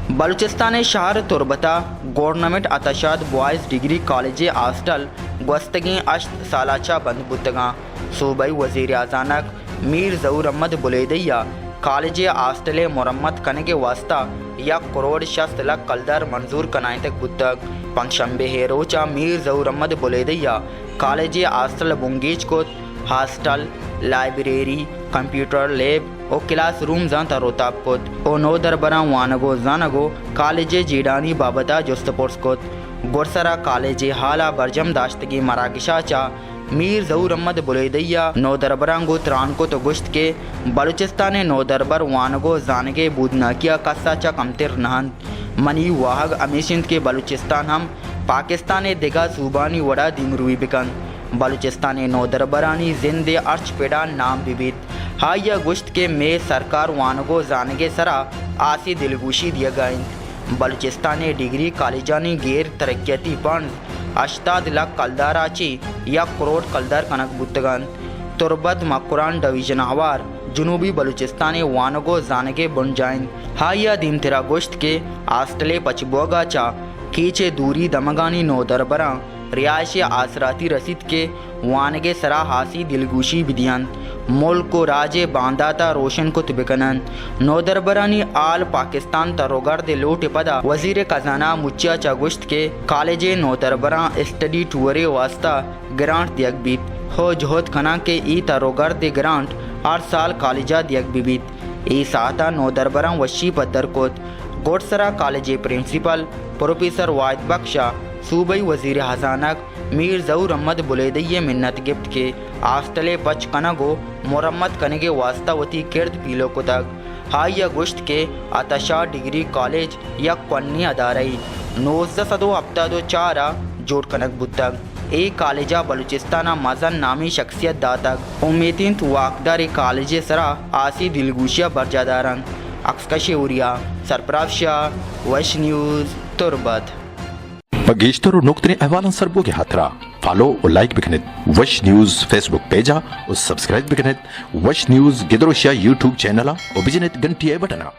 بلوچستان شہر تربتہ گورنمنٹ اتشاد بوائز ڈگری کالج ہاسٹل گوستگی 8 سالہ بند بتگاں صوبائی وزیرخزانہ میرظہوراحمدبلیدی کالج ہاسٹل مرمت کنگ واسطہ 1 کروڑ 60 لاکھ کلدر منظور کنائیں تک بتگ پنجشنبے روچہ میرظہوراحمدبلیدی کالج ہاسٹل بنگیج کو ہاسٹل لائبریری کمپیوٹر لیب و کلاس روم زان تروتاب کت او نو دربران وانگو زانگو کالج جیڈانی بابتا جست پرس کت گرسرا کالج حالا برجم داشتگی مراکشا چا میرظہوراحمدبلیدی نو دربران گو تران کو تو گشت کے بلوچستان نو دربر وانگو زانگے بودنا کیا قصہ چا کمتر نہن منی واہگ امیشند کے بلوچستان ہم پاکستان دگا صوبانی وڑا دنگروی بکن بلوچستان نو دربرانی زند ارچ پیڑا نام بیبیت ہایا گشت کے میں سرکار وانگو زانگے سرا آسی دلگوشی دیا گائیں بلوچستان ڈگری کالجانی غیر ترقیتی فنڈ 80 لاکھ کلدارا چی 1 کروڑ کلدر کنک بتگان تربت مکران ڈویژن آوار جنوبی بلوچستان وانگو زانگے بن جائیں ہایا دیم تیرا گشت کے آسٹلے پچبوگا چا کیچے دوری دمگانی نو دربراں رہائش آثراتی رسید کے وانگے سرا ہاسی دلگوشی بدیان ملک کو راج بانداتا روشن کو تبکنن نو دربرانی آل پاکستان تروگرد لوٹ پدا وزیر خزانہ مچیا چاگشت کے کالج نو دربران اسٹڈی ٹورے واسطہ گرانٹ دیگ بیت ہو جہد کھنا کے ای تروگرد گرانٹ ہر سال کالجہ دیگ بیت ای ساعتا نو دربران وشی پدر کوت گوڑسرا کالج پرنسپل پروفیسر واحد بخشا صوبائی وزیرخزانہ میرظہوراحمدبلیدی منت گفت کے ہاسٹل پچ کنگو مرمت کنگے واسطہ وتی کرد پیلو کتگ ہائی گشت کے اتشا ڈگری کالج یک کنی ادارئی 1974 جوڑ کنک بتگ ای کالجہ بلوچستانہ مزن نامی شخصیت داتگ امیتینت واقدار کالج سرا آسی دلگوشیا برجادارن اکسکش اوریا سرپراز شاہ وش نیوز تربت بگیشتر و نقطۂ احوالان سربو کے ہاتھرا فالو اور لائک بکنت وش نیوز فیس بک پیجا اور سبسکرائب بکنت وش نیوز گدروشیا یوٹیوب چینل اور بجنت گھنٹی بٹنا